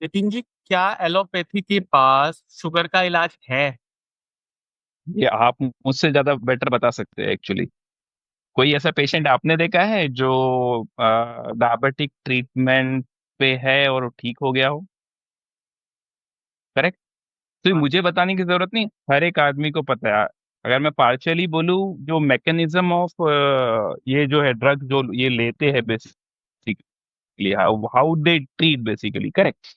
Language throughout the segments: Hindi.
नितिन जी, क्या एलोपैथी के पास शुगर का इलाज है? ये आप मुझसे ज्यादा बेटर बता सकते हैं एक्चुअली। कोई ऐसा पेशेंट आपने देखा है जो डायबिटिक ट्रीटमेंट पे है और ठीक हो गया हो? करेक्ट। तो हाँ। मुझे बताने की जरूरत नहीं, हर एक आदमी को पता है। अगर मैं पार्शियली बोलूं, जो मैकेनिज्म ऑफ ये जो है ड्रग जो ये लेते हैं basically, how they treat basically, correct.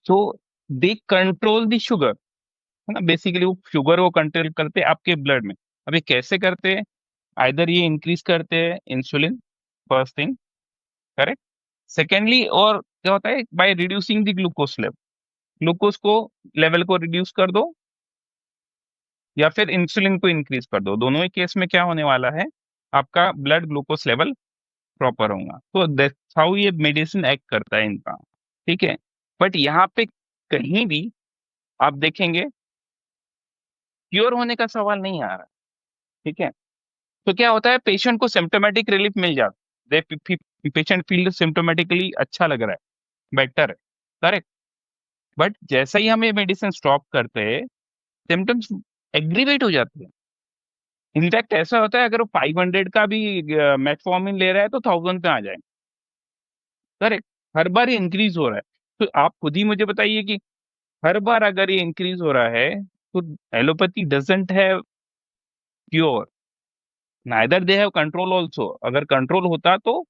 So they control the sugar, है ना। बेसिकली वो शुगर को कंट्रोल करते हैं आपके ब्लड में। अब ये कैसे करते हैं? आइदर ये इंक्रीज करते हैं insulin, first thing, correct. Secondly, और क्या होता है, by reducing the glucose level, glucose को लेवल को रिड्यूस कर दो, या फिर इंसुलिन को इंक्रीज कर दो। दोनों ही केस में क्या होने वाला है, आपका ब्लड ग्लूकोज लेवल प्रॉपर होगा। तो दैट्स हाउ ये मेडिसिन एक्ट करता है इनका, ठीक है। बट यहाँ पे कहीं भी आप देखेंगे क्योर होने का सवाल नहीं आ रहा, ठीक है। तो क्या होता है, पेशेंट को सिम्टोमेटिक रिलीफ मिल जाता है, पेशेंट फील सिम्टोमेटिकली अच्छा लग रहा है, बेटर है, करेक्ट। बट जैसा ही हम ये मेडिसिन स्टॉप करते हैं, सिम्टम्स एग्रीवेट हो जाते हैं। इनफैक्ट ऐसा होता है, अगर वो 500 का भी मेटफॉर्मिन ले रहा है तो 1000 पे आ जाए, करेक्ट। हर बार ये इंक्रीज हो रहा है। तो आप खुद ही मुझे बताइए कि हर बार अगर ये इंक्रीज हो रहा है, तो allopathy doesn't have cure, neither they have control also. अगर कंट्रोल होता तो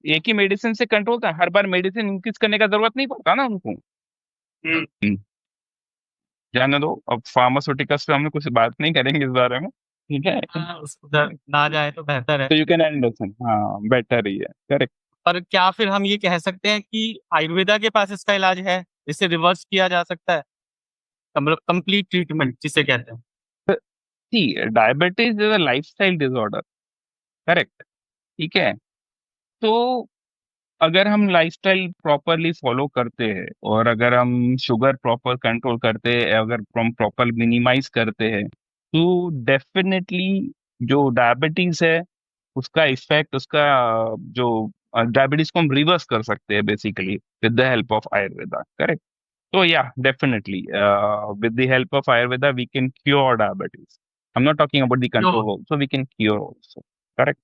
एक ही मेडिसिन से कंट्रोल था, हर बार मेडिसिन इंक्रीज करने का जरूरत नहीं पड़ता ना उनको। हम्म, जाने दो, अब फार्मास्यूटिकल्स पे हम लोग कुछ बात नहीं करेंगे इस बारे में, ठीक है। हाँ, उधर ना जाए तो बेहतर है। तो यू कैन अंडरस्टैंड, हाँ बेटर ही है, करेक्ट। पर क्या फिर हम ये कह सकते हैं कि आयुर्वेदा के पास इसका इलाज है? इसे रिवर्स किया जा सकता है? मतलब कंप्लीट ट्रीटमेंट जिसे कहते हैं। See, diabetes is a lifestyle disorder, correct, ठीक है। तो अगर हम लाइफस्टाइल प्रॉपरली फॉलो करते हैं, और अगर हम शुगर प्रॉपर कंट्रोल करते हैं, अगर हम प्रॉपर मिनिमाइज करते हैं, तो डेफिनेटली जो डायबिटीज है उसका इफेक्ट, उसका जो डायबिटीज को हम रिवर्स कर सकते हैं basically with the help of Ayurveda, correct. So yeah, definitely. With the help of Ayurveda, we can cure diabetes. I'm not talking about the जो control also. We can cure also. Correct.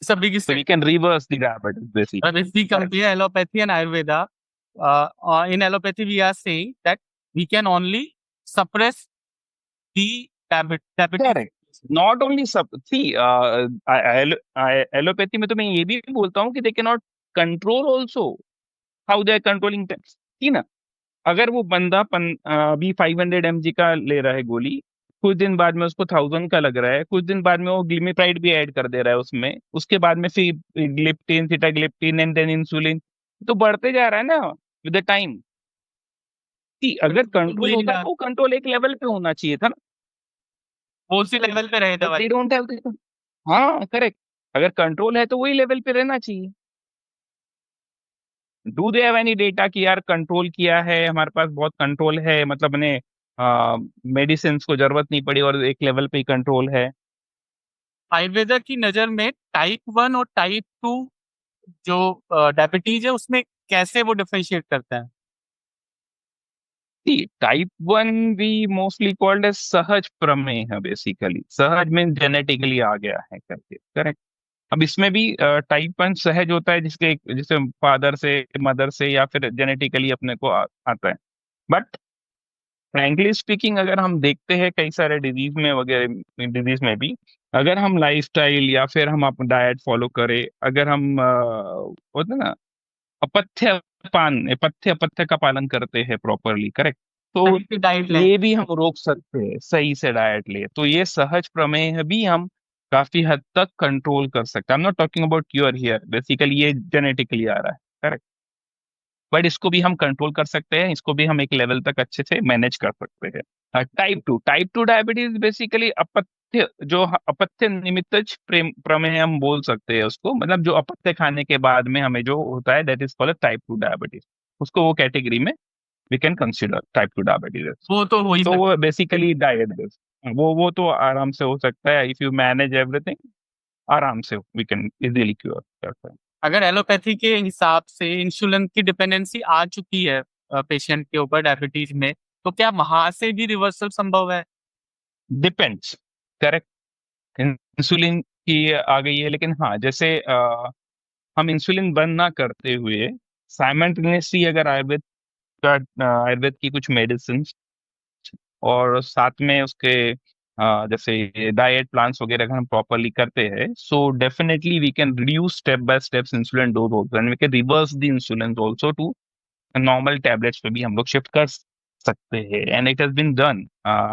सब biggest, So we can reverse the diabetes और basically. if we Correct. compare allopathy and ayurveda, in allopathy we are saying that we can only suppress the diabetes. Correct. Not only sub. See, allopathy में तो मैं ये भी बोलता हूँ कि they cannot control also. How they are controlling them. See ना, अगर वो बंदा अभी 500 mg का ले रहा है गोली, कुछ दिन बाद में उसको 1000 का लग रहा है, कुछ दिन बाद में वो ग्लिमिप्राइड भी ऐड कर दे रहा है उसमें, उसके बाद में फिर gliptin, sitagliptin and then insulin, तो बढ़ते जा रहा है ना विद द टाइम। अगर कंट्रोल हो कंट्रोल ही नहीं होता रहा, तो वो कंट्रोल एक लेवल पे होना चाहिए था ना। वो उसी लेवल पे रहे बट दवाई। They don't have. हाँ करेक्ट। अगर कंट्रोल है तो वही लेवल पे रहना चाहिए। Do they have any data कि यार कंट्रोल किया है, हमारे पास बहुत कंट्रोल है, मतलब ने मेडिसिन को जरूरत नहीं पड़ी और एक लेवल पे ही कंट्रोल है। आयुर्वेदा की नजर में टाइप 1 और टाइप 2 जो डायबिटीज है उसमें कैसे वो डिफरेंशिएट करते हैं? टाइप 1 भी मोस्टली कॉल्ड एज सहज प्रमेह, बेसिकली सहज मीन जेनेटिकली आ गया है करके, करेक्ट। अब इसमें भी टाइप 1 सहज होता है, जिसके जिसे फादर से, मदर से, या फिर जेनेटिकली अपने को आता है। बट फ्रैंकली स्पीकिंग, अगर हम देखते हैं कई सारे डिजीज में वगैरह, डिजीज में भी अगर हम लाइफस्टाइल या फिर हम अपना डाइट फॉलो करें, अगर हम होते हैं ना, अपथ्य पान, पथ्य अपथ्य का पालन करते हैं प्रॉपरली, करेक्ट, तो सही से डाइट लें। ये भी हम रोक सकते हैं। सही से डाइट ले तो ये सहज प्रमेह भी हम काफी हद तक कंट्रोल कर सकते हैं। I am not talking about cure here, basically ये जेनेटिकली आ रहा है, करेक्ट। बट इसको भी हम कंट्रोल कर सकते हैं, इसको भी हम एक लेवल तक अच्छे से मैनेज कर सकते हैं। टाइप टू डायबिटीज बेसिकली अपथ्य, जो अपथ्य निमित्तज प्रमेय हम बोल सकते हैं उसको, मतलब जो अपथ्य खाने के बाद में हमें जो होता है, that is called type 2 diabetes. उसको वो कैटेगरी में we can consider type 2 diabetes. वो तो हो ही तो सकता वो बेसिकली डाइट बेस्ड, वो तो आराम से हो सकता है, इफ यू मैनेज एवरीथिंग, आराम से वी कैन इजीली क्योर करते हैं। है। अगर एलोपैथी के हिसाब से इंसुलिन की डिपेंडेंसी आ चुकी है पेशेंट के ऊपर डायबिटीज में, तो क्या वहां से भी रिवर्सल संभव है? डिपेंड्स। करेक्ट। इंसुलिन की आ गई है, लेकिन हाँ, जैसे हम इंसुलिन बंद ना करते हुए साइमल्टेनियसली अगर आयुर्वेद की कुछ मेडिसिन और साथ में उसके जैसे डाइट प्लान्स वगैरह अगर हम प्रॉपरली करते हैं, so definitely we can reduce step by steps insulin dose also, and we can reverse the insulin also to normal tablets पे भी हम लोग शिफ्ट कर सकते हैं, and it has been done.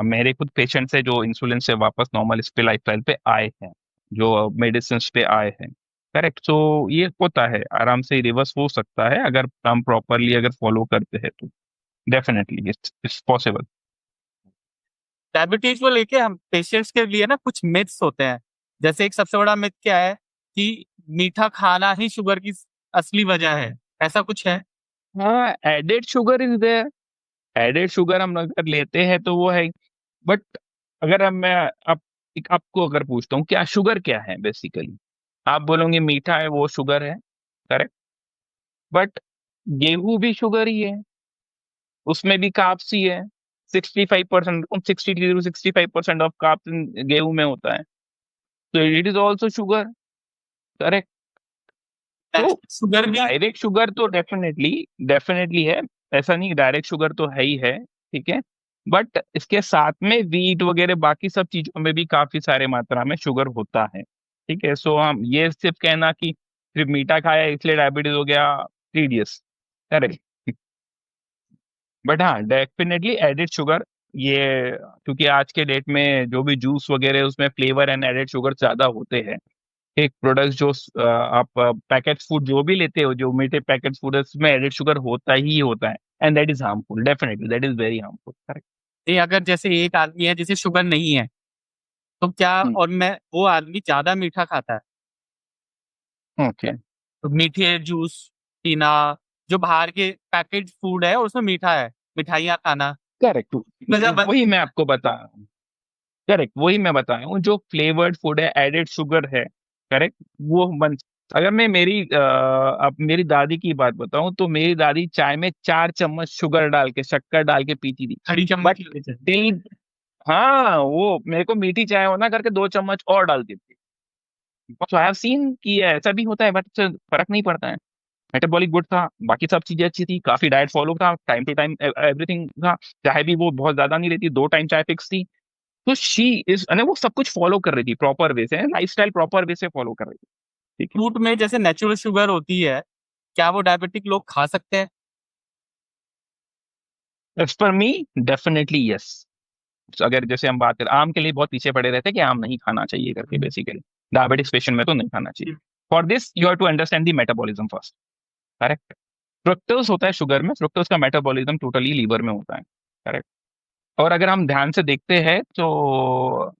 मेरे खुद पेशेंट्स है जो इंसुलिन से वापस नॉर्मल इस पे लाइफस्टाइल पे आए हैं, जो मेडिसिन पे आए हैं। करेक्ट। सो ये होता है, आराम से रिवर्स हो सकता है अगर हम प्रॉपरली अगर फॉलो करते हैं तो डेफिनेटली इट्स पॉसिबल। डायबिटीज को लेके हम पेशेंट्स के लिए ना कुछ मिथ्स होते हैं। जैसे एक सबसे बड़ा मिथ क्या है कि मीठा खाना ही शुगर की असली वजह है, ऐसा कुछ है? हाँ, added sugar is there. Added sugar हम अगर लेते हैं तो वो है, बट अगर अब मैं आप आपको अगर पूछता हूँ क्या शुगर क्या है बेसिकली, आप बोलोगे मीठा है वो शुगर है। करेक्ट। बट गेहूं भी शुगर ही है, उसमें भी कार्ब्स ही है। 65%, 60 to 65% ऑफ कार्ब्स गेहूं में होता है, तो it is also sugar. Correct. तो शुगर भी। डायरेक्ट शुगर तो डेफिनेटली डेफिनेटली है, ऐसा नहीं, डायरेक्ट शुगर तो है ही है। ठीक है। बट इसके साथ में वीट वगैरह बाकी सब चीजों में भी काफी सारे मात्रा में शुगर होता है। ठीक है। सो हम ये सिर्फ कहना कि सिर्फ मीठा खाया इसलिए डायबिटीज हो गया, टीडियस। करेक्ट। बट हाँ, डेफिनेटली एडेड शुगर, ये क्योंकि आज के डेट में जो भी जूस वगैरह है, उसमें फ्लेवर एंड एडेड शुगर ज्यादा होते हैं। एक प्रोडक्ट जो आप पैकेट फूड जो भी लेते हो, जो मीठे पैकेट फूड है, उसमें एडेड शुगर होता ही होता है, and that is harmful, definitely that is very harmful. Correct. ये अगर जैसे एक आदमी है जिसे शुगर नहीं है, तो क्या, और मैं वो आदमी ज्यादा मीठा खाता है, ओके। तो मीठे जूस पीना, जो बाहर के पैकेज फूड है उसमें मीठा है, मिठाइयाँ खाना, करेक्ट। वजह बन वही मैं सकता है। आपको बता रहा हूँ। करेक्ट, वही मैं बता रहा हूँ, जो फ्लेवर्ड फूड है, एडेड शुगर है। करेक्ट। वो बन, अगर मैं अब मेरी दादी की बात बताऊं तो मेरी दादी चाय में 4 चम्मच शुगर डाल के, शक्कर डाल के पीती थी। खड़ी चम्मच बट की वजह से। टिल, हाँ, वो मेरे को मीठी चाय होना करके 2 चम्मच और डालती थी। सो आई हैव सीन कि ऐसा भी होता है, बट फर्क नहीं पड़ता है। मेटाबॉलिक गुड था, बाकी सब चीजें अच्छी थी, काफी डाइट फॉलो था, टाइम टू टाइम एवरीथिंग था। चाय भी वो बहुत ज्यादा नहीं लेती, 2 टाइम चाय फिक्स थी। तो शी इज, वो सब कुछ फॉलो कर रही थी प्रॉपर वे से, लाइफस्टाइल प्रॉपर वे से फॉलो कर रही थी। ठीक फ्रूट में जैसे नेचुरल शुगर होती है, क्या वो डायबिटिक लोग खा सकते हैं? है। एज पर मी, डेफिनेटली यस। अगर जैसे हम बात करें, आम के लिए बहुत पीछे पड़े रहते हैं कि आम नहीं खाना चाहिए करके, बेसिकली डायबिटिक्स पेशेंट में तो नहीं खाना चाहिए। For this you have to understand the metabolism first. Correct. Fructose होता है शुगर में, फ्रुक्टोज का मेटाबॉलिज्म टोटली लीवर में होता है। करेक्ट। और अगर हम ध्यान से देखते हैं तो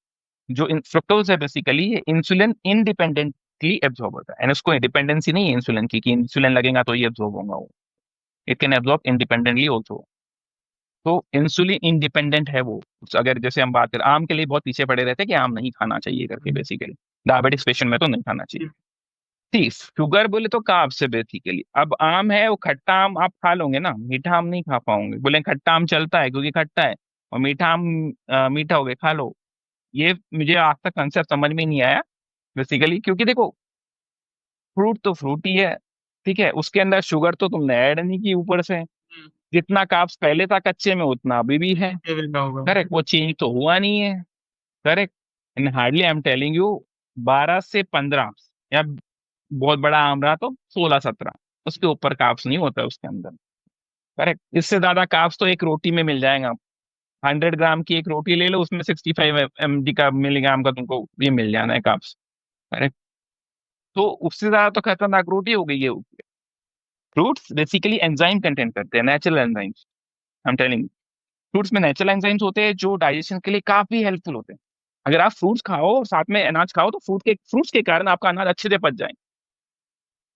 जो फ्रुक्टोज है बेसिकली, ये इंसुलिन इंडिपेंडेंटली एब्जॉर्ब होता है, एंड उसको डिपेंडेंसी नहीं है इंसुलिन की कि इंसुलिन लगेगा तो ये एब्जॉर्ब होगा, वो it can absorb independently also. तो इंसुलिन इंडिपेंडेंट है वो। अगर जैसे हम बात करें, आम के लिए बहुत पीछे पड़े रहते हैं कि आम नहीं खाना चाहिए करके, बेसिकली डायबिटिक्स पेशेंट में तो नहीं खाना चाहिए। ठीक, शुगर बोले तो कार्ब से बेसिकली, अब आम है वो खट्टा आम आप खा लोगे ना, मीठा आम नहीं खा पाओगे। बोले खट्टा आम चलता है क्योंकि खट्टा है, और मीठा आम मीठा हो गया खा लो। ये मुझे आज तक कंसेप्ट समझ में नहीं आया बेसिकली, क्योंकि देखो, फ्रूट तो फ्रूट ही है। ठीक है, उसके अंदर शुगर तो तुमने ऐड नहीं की ऊपर से। जितना कार्ब्स पहले था कच्चे में, उतना अभी भी है। लेवल में होगा। करेक्ट, वो चेंज तो हुआ नहीं है। Correct. And hardly I am telling you, 12 से 15, या बहुत बड़ा आम रहा तो 16-17, उसके ऊपर कार्ब्स नहीं होता है उसके अंदर। करेक्ट। इससे ज्यादा कार्ब्स तो एक रोटी में मिल जाएगा। 100 ग्राम की एक रोटी ले लो, उसमें 65 mg का मिलीग्राम का तुमको ये मिल जाना है कार्ब्स। करेक्ट। तो उससे ज्यादा तो खतरनाक रोटी हो गई है। फ्रूट्स बेसिकली एंजाइम कंटेंट करते हैं, natural enzymes. I am telling, fruits में नेचुरल एंजाइम्स होते हैं जो डाइजेशन के लिए काफी हेल्पफुल होते हैं। अगर आप फ्रूट्स खाओ और साथ में अनाज खाओ तो फ्रूट्स के कारण आपका अनाज अच्छे से पच जाए।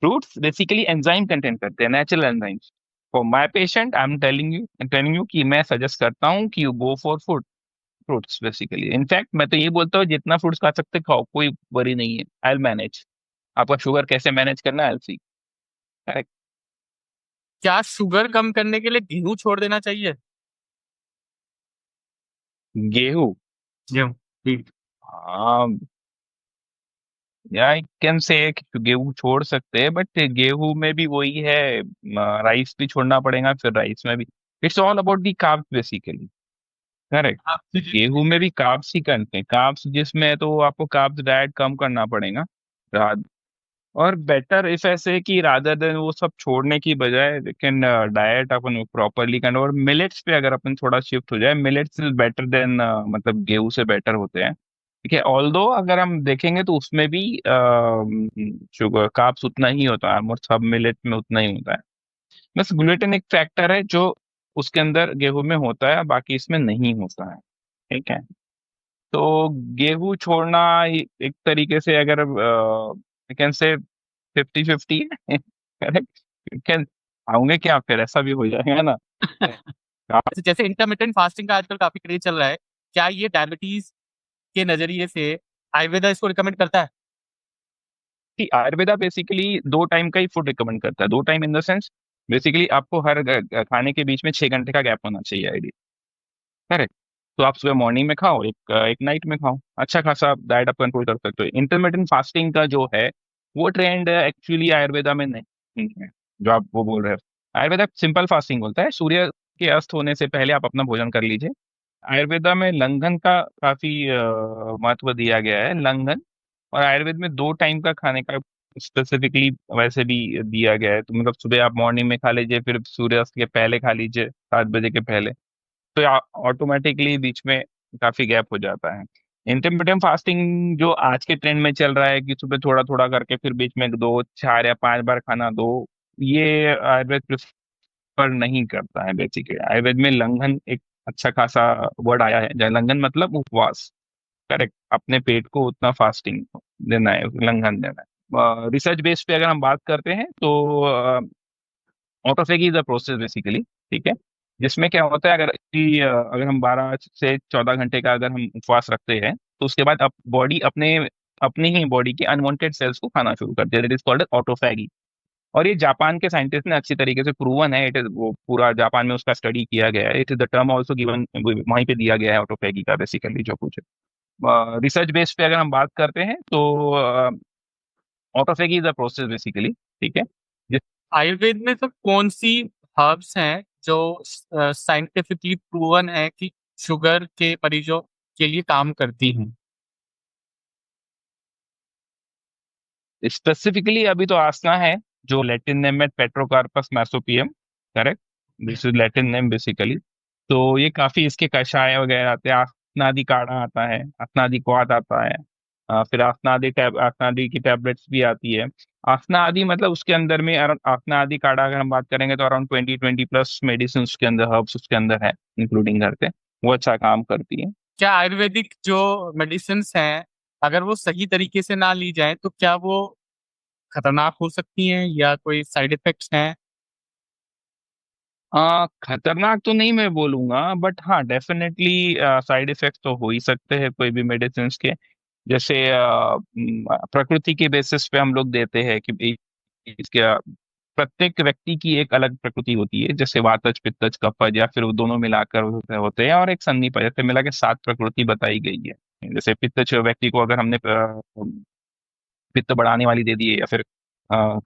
फ्रूट्स बेसिकली एंजाइम कंटेंट करते हैं, natural enzymes. For my patient I am telling you कि मैं सजेस्ट करता हूँ कि you go for fruits basically. In fact मैं तो ये बोलता हूँ जितना फ्रूट्स खा सकते खाओ, कोई वरी नहीं है, आई विल मैनेज। आपका शुगर कैसे मैनेज करना है, आई विल सी। क्या शुगर कम करने के लिए गेहूं छोड़ देना चाहिए? गेहूं? गेहूं। जी। हाँ, या आई कैन से गेहूं छोड़ सकते हैं, बट गेहूं में भी वही है, राइस भी छोड़ना पड़ेगा, फिर राइस में भी it's all about the carbs basically. Correct. आप गेहूं में भी कार्ब्स ही करते हैं, कार्ब्स जिसमें है तो आपको कार्ब्स डाइट कम करना पड़ेगा। रा- और बेटर इफ ऐसे कि रादर देन वो सब छोड़ने की बजाय, लेकिन डाइट अपन प्रॉपरली करना, और मिलेट्स पे अगर अपन थोड़ा शिफ्ट हो जाए, मिलेट्स इज बेटर देन, मतलब गेहूं से बेटर होते हैं। ठीक है, ऑल्दो अगर हम देखेंगे तो उसमें भी शुगर कार्ब्स उतना ही होता है, ऑलमोस्ट सब मिलेट में उतना ही होता है। बस ग्लूटेन एक फैक्टर है जो उसके अंदर गेहूं में होता है, बाकी इसमें नहीं होता है। ठीक है। तो गेहूं छोड़ना एक तरीके से अगर कैन से 50-50 है। करेक्ट। कैन आऊंगे क्या, फिर ऐसा भी हो जाएगा ना। जैसे इंटरमिटेंट फास्टिंग का आजकल काफी क्रेज चल रहा है, क्या ये डायबिटीज के नजरिए से आयुर्वेदा इसको रिकमेंड करता है? कि आयुर्वेदा बेसिकली 2 टाइम का ही फूड रिकमेंड करता है। 2 time in the sense, basically आपको हर खाने के बीच में 6 घंटे का गैप होना चाहिए आइडिया। करेक्ट। तो आप सुबह मॉर्निंग में खाओ, एक नाइट में खाओ, अच्छा खासा डाइट आप कंट्रोल कर सकते हो। इंटरमीडियंट फास्टिंग का जो है वो ट्रेंड एक्चुअली आयुर्वेदा में नहीं है, जो आप वो बोल रहे हो। आयुर्वेदा सिंपल फास्टिंग बोलता है, सूर्य के अस्त होने से पहले आप अपना भोजन कर लीजिए। आयुर्वेदा में लंघन का काफी महत्व दिया गया है, लंघन। और आयुर्वेद में 2 टाइम का खाने का स्पेसिफिकली वैसे भी दिया गया है, तो मतलब सुबह आप मॉर्निंग में खा लीजिए, फिर सूर्यास्त के पहले खा लीजिए, 7 बजे के पहले। तो ऑटोमेटिकली बीच में काफी गैप हो जाता है। इंटरमीडियंट फास्टिंग जो आज के ट्रेंड में चल रहा है कि सुबह थोड़ा थोड़ा करके फिर बीच में 2 4 या 5 बार खाना, दो, ये आयुर्वेद प्रेफर नहीं करता है। बेसिकली आयुर्वेद में लंघन एक अच्छा खासा वर्ड आया है, जहाँ लंघन मतलब उपवास। करेक्ट, अपने पेट को उतना फास्टिंग देना है, लंघन देना है। रिसर्च बेस पे अगर हम बात करते हैं तो autophagy is a process basically. ठीक है। जिसमें क्या होता है, अगर हम 12 से 14 घंटे का अगर हम उपवास रखते हैं, तो उसके बाद बॉडी अपने अपनी ही बॉडी के अनवांटेड सेल्स को खाना शुरू करती है। It is called autophagy. और ये जापान के साइंटिस्ट ने अच्छी तरीके से प्रूवन है, इट इज वो पूरा जापान में उसका स्टडी किया गया है। It is the term also given, वहीं पे दिया गया है ऑटोफैगी का बेसिकली जो कुछ है। रिसर्च बेस पे अगर हम बात करते हैं तो autophagy is a process basically. ठीक है। आयुर्वेद में तो कौन सी हर्ब्स हैं जो साइंटिफिकली प्रूवन है कि शुगर के मरीजों के लिए काम करती हैं? स्पेसिफिकली अभी तो आसना है, जो लैटिन नेम है Pterocarpus marsupium. Correct. This is Latin name basically. तो ये काफी, इसके कषाय वगैरह आते हैं, आसनादि काढ़ा आता है, आसनादि क्वाथ आता है। फिर आसनादि की टैबलेट्स भी आती है। आसना आदि मतलब उसके अंदर में आसना आदि काढ़ा अगर हम बात करेंगे तो अराउंड 20-20+ मेडिसिन उसके अंदर, हर्ब्स उसके अंदर है इंक्लूडिंग करके, वो अच्छा काम करती है। क्या आयुर्वेदिक जो मेडिसिन हैं, अगर वो सही तरीके से ना ली जाए तो क्या वो खतरनाक हो सकती हैं या कोई साइड इफेक्ट्स हैं? खतरनाक तो नहीं मैं बोलूंगा, बट हाँ डेफिनेटली साइड इफेक्ट तो हो ही सकते हैं कोई भी मेडिसिन के। जैसे प्रकृति के बेसिस पे हम लोग देते हैं कि इसके प्रत्येक व्यक्ति की एक अलग प्रकृति होती है, जैसे वातज पित्तज कफज, या फिर वो दोनों मिलाकर होते हैं, और एक संधिपज, ऐसे मिला के 7 प्रकृति बताई गई है। जैसे पित्तज व्यक्ति को अगर हमने पित्त बढ़ाने वाली दे दी है, या फिर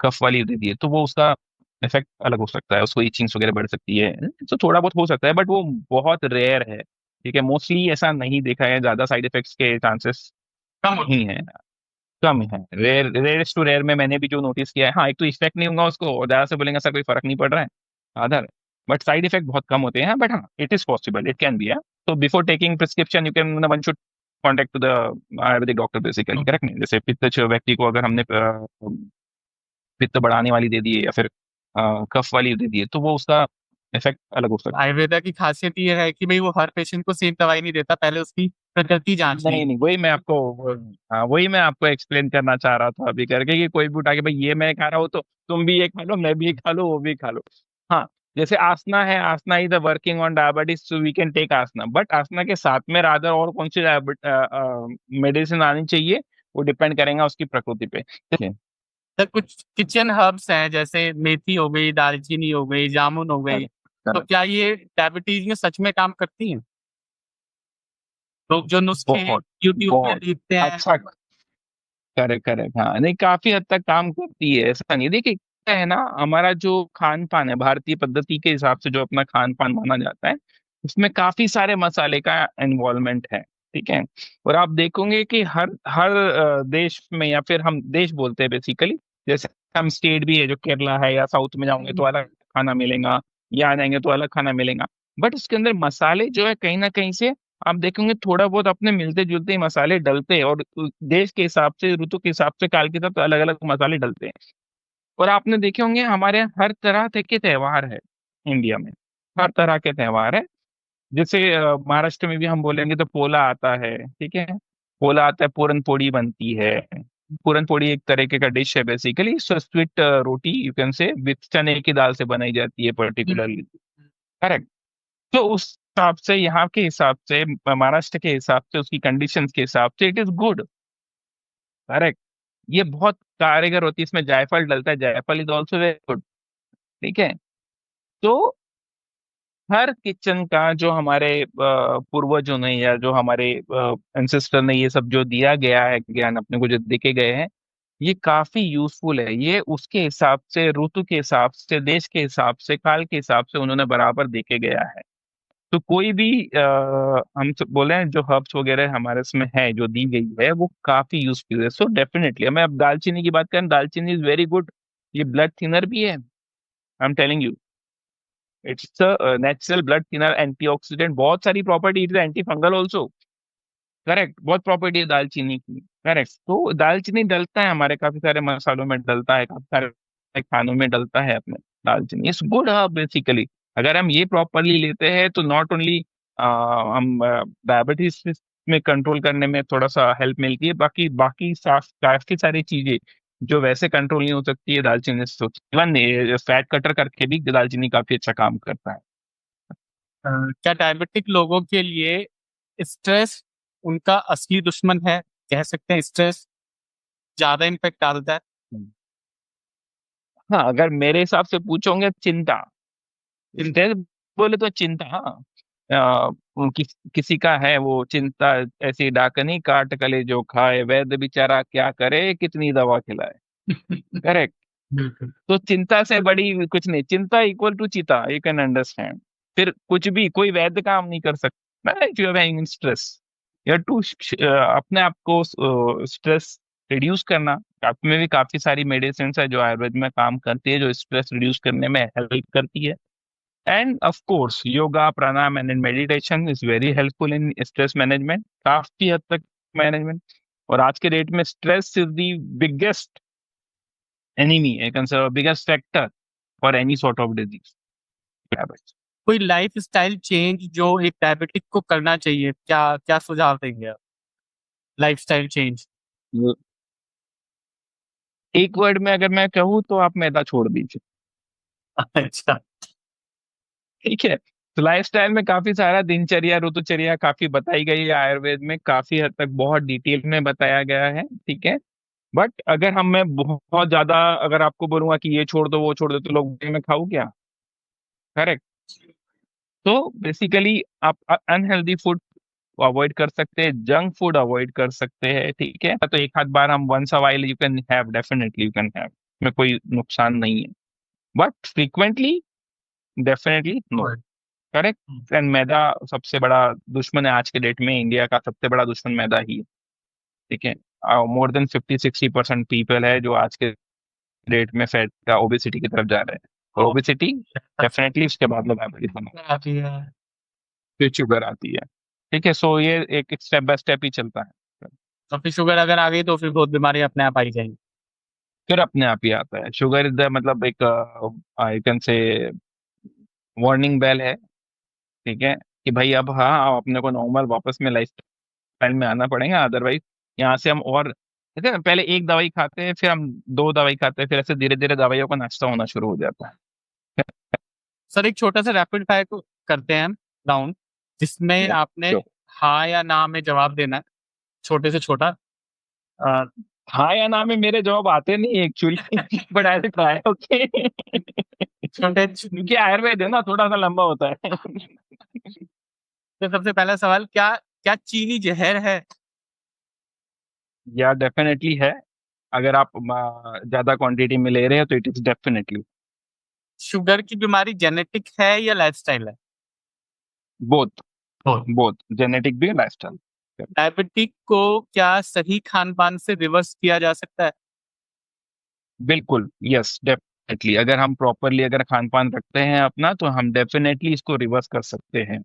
कफ वाली दे दी है, तो वो उसका इफेक्ट अलग हो सकता है, उसको इचिंग्स वगैरह बढ़ सकती है, तो थोड़ा बहुत हो सकता है, बट वो बहुत रेयर है। ठीक है, मोस्टली ऐसा नहीं देखा है, ज्यादा साइड इफेक्ट्स के चांसेस कम होती नहीं है, कम है। रेयरेस्ट टू रेयर में मैंने भी जो नोटिस किया है, हाँ, एक तो इफेक्ट नहीं होगा उसको, और ज्यादा से बोलेंगे सर कोई फर्क नहीं पड़ रहा है, आधार, बट साइड इफेक्ट बहुत कम होते हैं, बट हाँ it is possible, it can be है। तो before taking prescription you can, one should contact to the ayurvedic doctor basically. है। करेक्ट नहीं, जैसे पित्त व्यक्ति को अगर हमने पित्त बढ़ाने वाली दे दी है, या फिर कफ वाली दे दी है, तो वो उसका इफेक्ट अलग हो सकता आयुर्वेदा की खासियत ये है कि भाई वो हर पेशेंट को सेम दवाई नहीं देता, पहले उसकी प्रकृति है। जांचनी। नहीं नहीं, हाँ वही मैं आपको एक्सप्लेन करना चाह रहा था अभी करके, कि कोई भी उठा के भाई ये मैं खा रहा हूँ तो तुम भी ये खा लो, मैं भी ये खा लो, वो भी खा लो। हाँ, जैसे आसना है, asana is the working on diabetes, so we can take asana, but asana के साथ में रादर और कौन सी मेडिसिन आनी चाहिए, वो डिपेंड करेगा उसकी प्रकृति पे। ठीक है। सर कुछ किचन हर्ब्स हैं, जैसे मेथी हो गई, दालचीनी हो गई, जामुन हो गई, तो करेक्ट। क्या ये डायबिटीज में सच में काम करती हैं? लोग जो नुस्खे बहुत यूट्यूब पे बहुत देखते हैं। अच्छा। करेक्ट करेक्ट, हाँ नहीं काफी हद तक काम करती है, ऐसा नहीं। देखिए क्या है ना, हमारा जो खान पान है भारतीय पद्धति के हिसाब से, जो अपना खान पान माना जाता है, उसमें काफी सारे मसाले का इन्वॉल्वमेंट है। ठीक है। और आप देखोगे कि हर हर देश में, या फिर हम देश बोलते हैं बेसिकली, जैसे हम स्टेट भी है जो केरला है, या साउथ में जाओगे तो अलग खाना मिलेगा, यहाँ जाएंगे तो अलग खाना मिलेगा। बट उसके अंदर मसाले जो है कहीं ना कहीं से आप देखेंगे थोड़ा बहुत अपने मिलते जुलते ही मसाले डलते हैं, और देश के हिसाब से, ऋतु के हिसाब से, काल के हिसाब से अलग अलग मसाले डलते हैं। और आपने देखे होंगे हमारे यहाँ हर तरह के त्योहार है इंडिया में, हर तरह के त्योहार है। जैसे महाराष्ट्र में भी हम बोलेंगे तो पोला आता है, ठीक है। पोला आता है, पूरन पोड़ी बनती है। पूरन पोड़ी एक तरीके का डिश है basically, sweet roti you can say, with चने की दाल से बनाई जाती है पर्टिकुलरली। करेक्ट। तो उस हिसाब से, यहाँ के हिसाब से, महाराष्ट्र के हिसाब से, उसकी कंडीशंस के हिसाब से इट इज गुड। करेक्ट। ये बहुत कारगर होती है, इसमें जायफल डलता है, जायफल इज ऑल्सो वेरी गुड। ठीक है। तो हर किचन का जो हमारे पूर्वजों ने, या जो हमारे एंसेस्टर ने, ये सब जो दिया गया है ज्ञान अपने को, जो देके गए हैं, ये काफी यूजफुल है। ये उसके हिसाब से, ऋतु के हिसाब से, देश के हिसाब से, काल के हिसाब से उन्होंने बराबर देके गया है। तो कोई भी हम सब बोले हैं, जो हर्ब्स वगैरह हमारे इसमें है, जो दी गई है, वो काफी यूजफुल है। सो डेफिनेटली, हमें अब दालचीनी की बात करें, दालचीनी इज वेरी गुड। ये ब्लड थिनर भी है, I am telling you. It's a natural blood thinner, antioxidant, बहुत सारी property, it is anti fungal also. Correct, बहुत प्रॉपर्टी है दालचीनी की। करेक्ट। तो दालचीनी डलता है हमारे काफी सारे मसालों में, डलता है काफी सारे खानों में, डलता है अपने। दालचीनी इज गुड बेसिकली। अगर हम ये प्रॉपरली लेते हैं तो नॉट ओनली हम डायबिटीज में कंट्रोल करने में थोड़ा सा हेल्प मिलती है, बाकी बाकी काफी सारी चीजें जो वैसे कंट्रोल नहीं हो सकती है, दालचीनी से। इवन फैट कटर करके भी दालचीनी काफी अच्छा काम करता है। क्या डायबिटिक लोगों के लिए स्ट्रेस उनका असली दुश्मन है? कह सकते हैं स्ट्रेस ज्यादा इम्पेक्ट डालता है? हाँ, अगर मेरे हिसाब से पूछोगे, चिंता। स्ट्रेस बोले तो चिंता, हाँ। किसी का है वो चिंता, ऐसी डाकनी काट कले जो खाए, वैद्य बेचारा क्या करे, कितनी दवा खिलाए। करेक्ट। बिल्कुल। तो चिंता से बड़ी कुछ नहीं, चिंता इक्वल टू चिता, यू कैन अंडरस्टैंड। फिर कुछ भी, कोई वैद्य काम नहीं कर सकता if you are having stress. You too अपने आप को स्ट्रेस रिड्यूस करना। आप में भी काफी सारी मेडिसिन है जो आयुर्वेद में काम करती है, जो स्ट्रेस रिड्यूस करने में हेल्प करती है। And of course, yoga, pranayam, and meditation is very helpful in stress management, काफी हद तक मैनेजमेंट। और आज के डेट में stress is the biggest enemy, I can से biggest factor for any sort of disease. कोई लाइफ स्टाइल चेंज जो एक डायबिटिक को करना चाहिए, क्या क्या सुझाव देंगे आप? Life style change. एक वर्ड में अगर मैं कहूँ तो आप मैदा छोड़ दीजिए। अच्छा। ठीक है। तो लाइफस्टाइल में काफी सारा दिनचर्या, ऋतुचर्या काफी बताई गई है आयुर्वेद में, काफी हद तक बहुत डिटेल में बताया गया है। ठीक है। बट अगर हम, मैं बहुत ज्यादा अगर आपको बोलूंगा कि ये छोड़ दो वो छोड़ दो, तो लोग बोलेंगे, मैं खाऊं क्या। करेक्ट। तो बेसिकली आप अनहेल्दी फूड अवॉइड कर सकते हैं, जंक फूड अवॉइड कर सकते हैं। ठीक है। तो एक आध बार हम once a while you can have, definitely you can have, में कोई नुकसान नहीं है। But frequently, definitely no. Correct. And मैदा सबसे बड़ा दुश्मन है आज के डेट में, इंडिया का सबसे बड़ा दुश्मन मैदा ही है। ठीक है। मोर देन 50-60% पीपल है जो आज के डेट में फैट का, ओबेसिटी की तरफ जा रहे हैं। और ओबेसिटी डेफिनेटली उसके बाद में डायबिटीज होना, काफी है। फिर शुगर आती है। ठीक है। सो ये एक स्टेप बाय स्टेप ही चलता है। तो फिर शुगर अगर आ गई तो फिर बहुत बीमारी अपने आप आई जाएंगी। फिर अपने आप ही आता है शुगर, इज द मतलब एक I can say warning bell है। ठीक है। कि भाई अब हाँ, अब अपने को नॉर्मल वापस में लाइफ स्टाइल में आना पड़ेगा, अदरवाइज यहाँ से हम और, कहते हैं ना, पहले एक दवाई खाते हैं, फिर हम दो दवाई खाते हैं, फिर ऐसे धीरे धीरे दवाइयों का नाश्ता होना शुरू हो जाता है। सर एक छोटा सा रैपिड फायर को करते हैं हम राउंड, जिसमें Yeah, आपने sure. हाँ या ना में जवाब देना है, छोटे से छोटा। हाँ या ना में मेरे जवाब आते नहीं actually, but I try. Okay. छोटे क्योंकि आयुर्वेद है ना, थोड़ा सा लंबा होता है। तो सबसे पहला सवाल, क्या क्या चीनी जहर है? या डेफिनेटली है। अगर आप ज्यादा क्वांटिटी में ले रहे हैं तो इट इज डेफिनेटली शुगर की बीमारी जेनेटिक है या लाइफस्टाइल है? बोथ। और बोथ जेनेटिक भी, लाइफस्टाइल। डायबिटिक को क्या सही खान पान से रिवर्स किया जा सकता है? बिल्कुल, यस डेफिनेटली। अगर हम प्रॉपरली अगर खान पान रखते हैं अपना, तो हम डेफिनेटली इसको रिवर्स कर सकते हैं।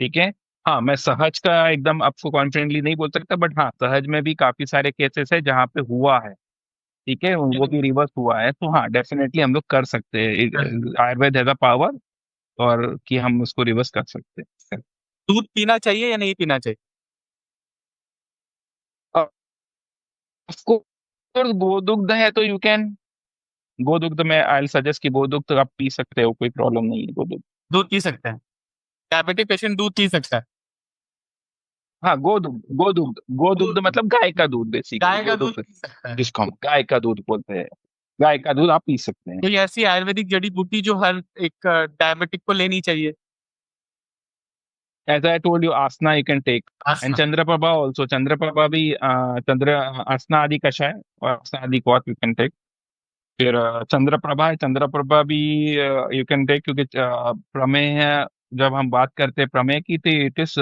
ठीक है। हाँ, मैं सहज का एकदम आपको कॉन्फिडेंटली नहीं बोल सकता, बट हाँ, सहज में भी काफी सारे केसेस है जहाँ पे हुआ है। ठीक है, वो भी रिवर्स हुआ है, तो हाँ डेफिनेटली हम लोग कर सकते हैं। आयुर्वेद हैज अ पावर, और कि हम उसको रिवर्स कर सकते हैं। दूध पीना चाहिए या नहीं पीना चाहिए? ऑफकोर्स गोदुग्ध है तो यू कैन, गोदुग्ध में आई सजेस्ट कि गोदुग्ध आप पी सकते हो, कोई प्रॉब्लम नहीं है गोदुग्ध। दूध पी सकते हैं? डायबिटिक पेशेंट दूध पी सकता है? हाँ, गोदुग्ध गोदुग्ध गोदुग्ध दूध, मतलब गाय का दूध, बेसिकली गाय का दूध गोदुग्ध पी सकता है? जिसको हम गाय का दूध बोलते हैं। गाय का दूध आप पी सकते हैं। कोई ऐसी आयुर्वेदिक जड़ी बूटी जो हर एक डायबिटिक को लेनी चाहिए? As I told you, asana you can take, and asana. Chandraprabha also. Chandraprabha भी चंद्र आसना आदि कषाय और आसना आदि को यू कैन टेक। फिर चंद्रप्रभा है, चंद्रप्रभा भी यू कैन टेक, क्योंकि प्रमेह है। जब हम बात करते हैं प्रमेह की, तो इट इज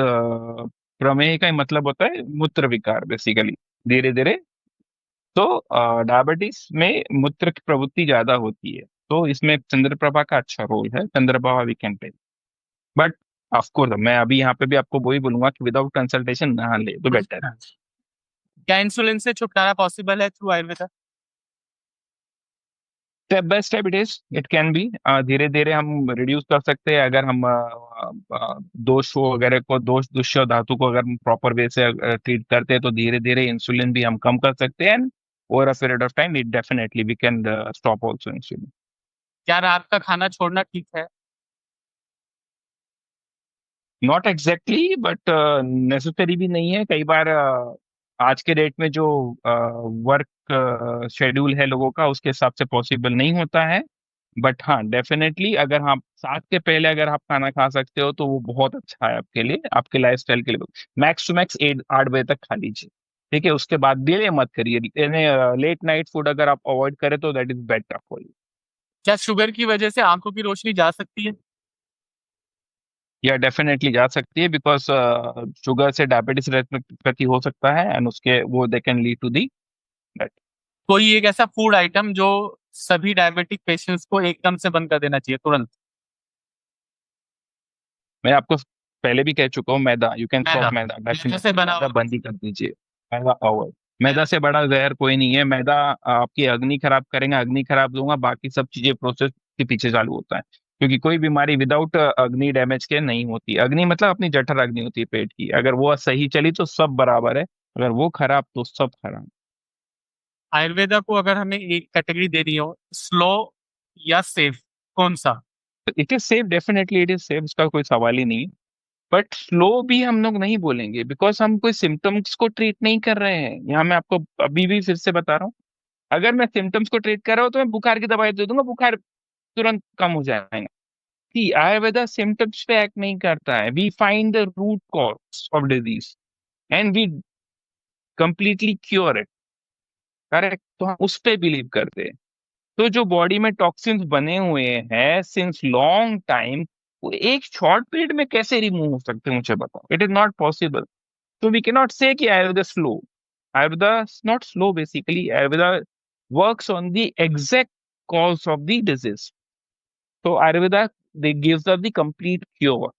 प्रमेह का ही मतलब होता है मूत्र विकार बेसिकली, धीरे धीरे। तो डायबिटीज में मूत्र की प्रवृत्ति ज्यादा होती है, तो इसमें चंद्रप्रभा का अच्छा रोल है। Chandraprabha we can take, but of course मैं अभी यहाँ पे भी आपको वही बोलूंगा कि विदाउट कंसल्टेशन ना ले तो बेटर है। क्या इंसुलिन से छुटकारा पॉसिबल है through Ayurveda? Step by step it is, it can B, धीरे धीरे हम रिड्यूस कर सकते हैं। अगर हम दोष वगैरह को, दोष दुष्य धातु को अगर हम प्रॉपर वे से ट्रीट करते हैं, तो धीरे धीरे इंसुलिन भी हम कम कर सकते हैं। Over a period of time it definitely we can stop also insulin. क्या रात का खाना छोड़ना ठीक है? नॉट एग्जैक्टली, बट नेसेसरी भी नहीं है कई बार। आज के डेट में जो वर्क शेड्यूल है लोगों का, उसके हिसाब से पॉसिबल नहीं होता है। बट हाँ डेफिनेटली, अगर आप 7 के पहले अगर आप खाना खा सकते हो, तो वो बहुत अच्छा है आपके लिए, आपके लाइफस्टाइल के लिए। मैक्स टू मैक्स 8 बजे तक खा लीजिए। ठीक है, उसके बाद डिले मत करिए। लेट नाइट फूड अगर आप अवॉइड करें तो that is better for you. क्या शुगर की वजह से आंखों की रोशनी जा सकती है? या डेफिनेटली जा सकती है, बिकॉज शुगर से डायबिटीज रेटिनोपैथी हो सकता है, एंड उसके वो they can lead to the that. कोई एक ऐसा फूड आइटम जो सभी डायबिटिक पेशेंट्स को एकदम से बंद कर देना चाहिए तुरंत? मैं आपको पहले भी कह चुका हूँ, मैदा यू कैन मैदा, स्टॉप, मैदा मैदे डेफिनेटली, से बना मैदा हुआ बंद ही कर दीजिए। मैदा अवॉइड। मैदा मैदा। से बड़ा जहर कोई नहीं है। मैदा आपकी अग्नि खराब करेगा, अग्नि खराब दूंगा, बाकी सब चीजें प्रोसेस के पीछे चालू होता है। क्योंकि कोई बीमारी विदाउट अग्नि डैमेज के नहीं होती। अग्नि मतलब अपनी जठर अग्नि होती है पेट की, अगर वो सही चली तो सब बराबर है, अगर वो खराब तो सब खराब। आयुर्वेदा को अगर हमें एक कैटेगरी देनी हो, स्लो या सेफ, कौन सा? It is safe, definitely it is safe, उसका कोई सवाल ही नहीं। बट स्लो भी हम लोग नहीं बोलेंगे, बिकॉज हम कोई सिम्टम्स को ट्रीट नहीं कर रहे हैं। यहाँ मैं आपको अभी भी फिर से बता रहा हूँ, अगर मैं सिम्टम्स को ट्रीट कर रहा हूँ तो मैं बुखार की दवाई दे दूंगा, बुखार तुरंत कम हो जाएगा। सी आयुर्वेदा सिम्टम्स पे एक्ट नहीं करता है। We find the root cause of disease and we completely cure it. Correct, तो हम उस पे बिलीव करते हैं। तो जो बॉडी में टॉक्सिन्स बने हुए हैं सिंस लॉन्ग टाइम, वो एक शॉर्ट पीरियड में कैसे रिमूव हो सकते हैं, मुझे बताओ। It is not possible. So we cannot say कि Ayurveda is slow. Ayurveda is not slow basically. Ayurveda works on the exact cause of the disease. So Ayurveda, they gives us the complete cure.